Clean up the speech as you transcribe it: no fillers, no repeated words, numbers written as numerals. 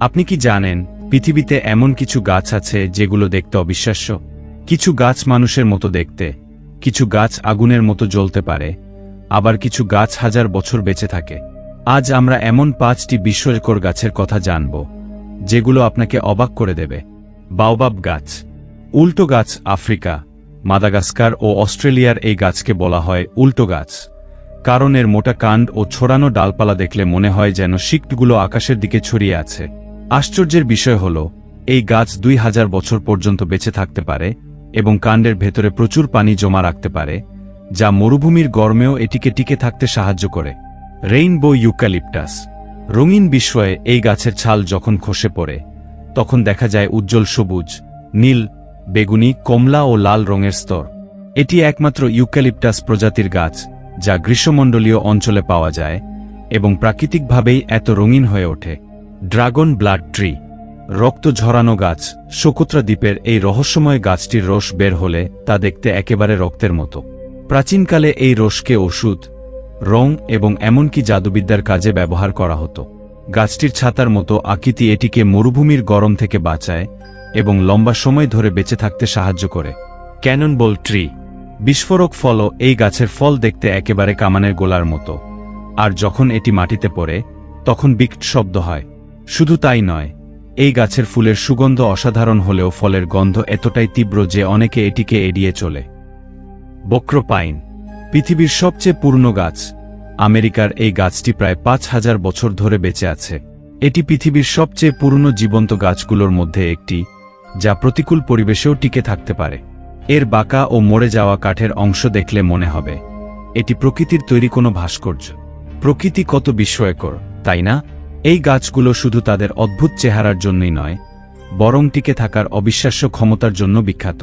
আপনি কি জানেন পৃথিবীতে এমন কিছু গাছ আছে যেগুলো দেখতে অবিশ্বাস্য? কিছু গাছ মানুষের মতো দেখতে, কিছু গাছ আগুনের মতো জ্বলতে পারে, আবার কিছু গাছ হাজার বছর বেঁচে থাকে। আজ আমরা এমন 5টি বিস্ময়কর গাছের কথা জানব যেগুলো আপনাকে অবাক করে দেবে। বাওবাব গাছ। উল্টো গাছ আফ্রিকা, মাদাগাস্কার ও অস্ট্রেলিয়ার এই গাছকে বলা হয় উল্টো গাছ, কারণ এর মোটা কাণ্ড ও ছড়ানো ডালপালা দেখলে মনে হয় যেন শিকড়গুলো আকাশের দিকে ছড়িয়ে আছে। আশ্চর্যের বিষয় হল এই গাছ 2000 বছর পর্যন্ত বেঁচে থাকতে পারে এবং কাণ্ডের ভেতরে প্রচুর পানি জমা রাখতে পারে, যা মরুভূমির গরমেও এটিকে টিকে থাকতে সাহায্য করে। Rainbow eucalyptus. রঙিন বিস্ময়ে এই গাছের ছাল যখন খসে পড়ে তখন দেখা যায় উজ্জ্বল সবুজ, নীল, বেগুনি, কমলা ও লাল রঙের স্তর। এটি একমাত্র ইউক্যালিপটাস প্রজাতির গাছ যা গ্রীষ্মমণ্ডলীয় অঞ্চলে পাওয়া যায় এবং প্রাকৃতিকভাবেই এত রঙিন হয়ে ওঠে। Dragon blood tree. রক্ত ঝরানো গাছ। সোকোত্রা দ্বীপের এই রহস্যময় গাছটির রস বের হলে তা দেখতে একেবারে রক্তের মতো। প্রাচীনকালে এই রসকে ওষুধ, রং এবং এমনকি জাদুবিদ্যার কাজে ব্যবহার করা হতো। গাছটির ছাতার মতো আকৃতি এটিকে মরুভূমির গরম থেকে বাঁচায় এবং লম্বা সময় ধরে বেঁচে থাকতে সাহায্য করে। ক্যাননবল ট্রি। বিস্ফোরক ফল। এই গাছের ফল দেখতে একেবারে কামানের গোলার মতো, আর যখন এটি মাটিতে পড়ে তখন বিকট শব্দ হয়। শুধু তাই নয়, এই গাছের ফুলের সুগন্ধ অসাধারণ হলেও ফলের গন্ধ এতটাই তীব্র যে অনেকে এটিকে এড়িয়ে চলে। বক্র পাইন। পৃথিবীর সবচেয়ে পুরনো গাছ। আমেরিকার এই গাছটি প্রায় 5000 বছর ধরে বেঁচে আছে। এটি পৃথিবীর সবচেয়ে পুরনো জীবন্ত গাছগুলোর মধ্যে একটি, যা প্রতিকূল পরিবেশেও টিকে থাকতে পারে। এর বাঁকা ও মরে যাওয়া কাঠের অংশ দেখলে মনে হবে এটি প্রকৃতির তৈরি কোনো ভাস্কর্য। প্রকৃতি কত বিস্ময়কর, তাই না? এই গাছগুলো শুধু তাদের অদ্ভুত চেহারার জন্যই নয়, বরং টিকে থাকার অবিশ্বাস্য ক্ষমতার জন্য বিখ্যাত।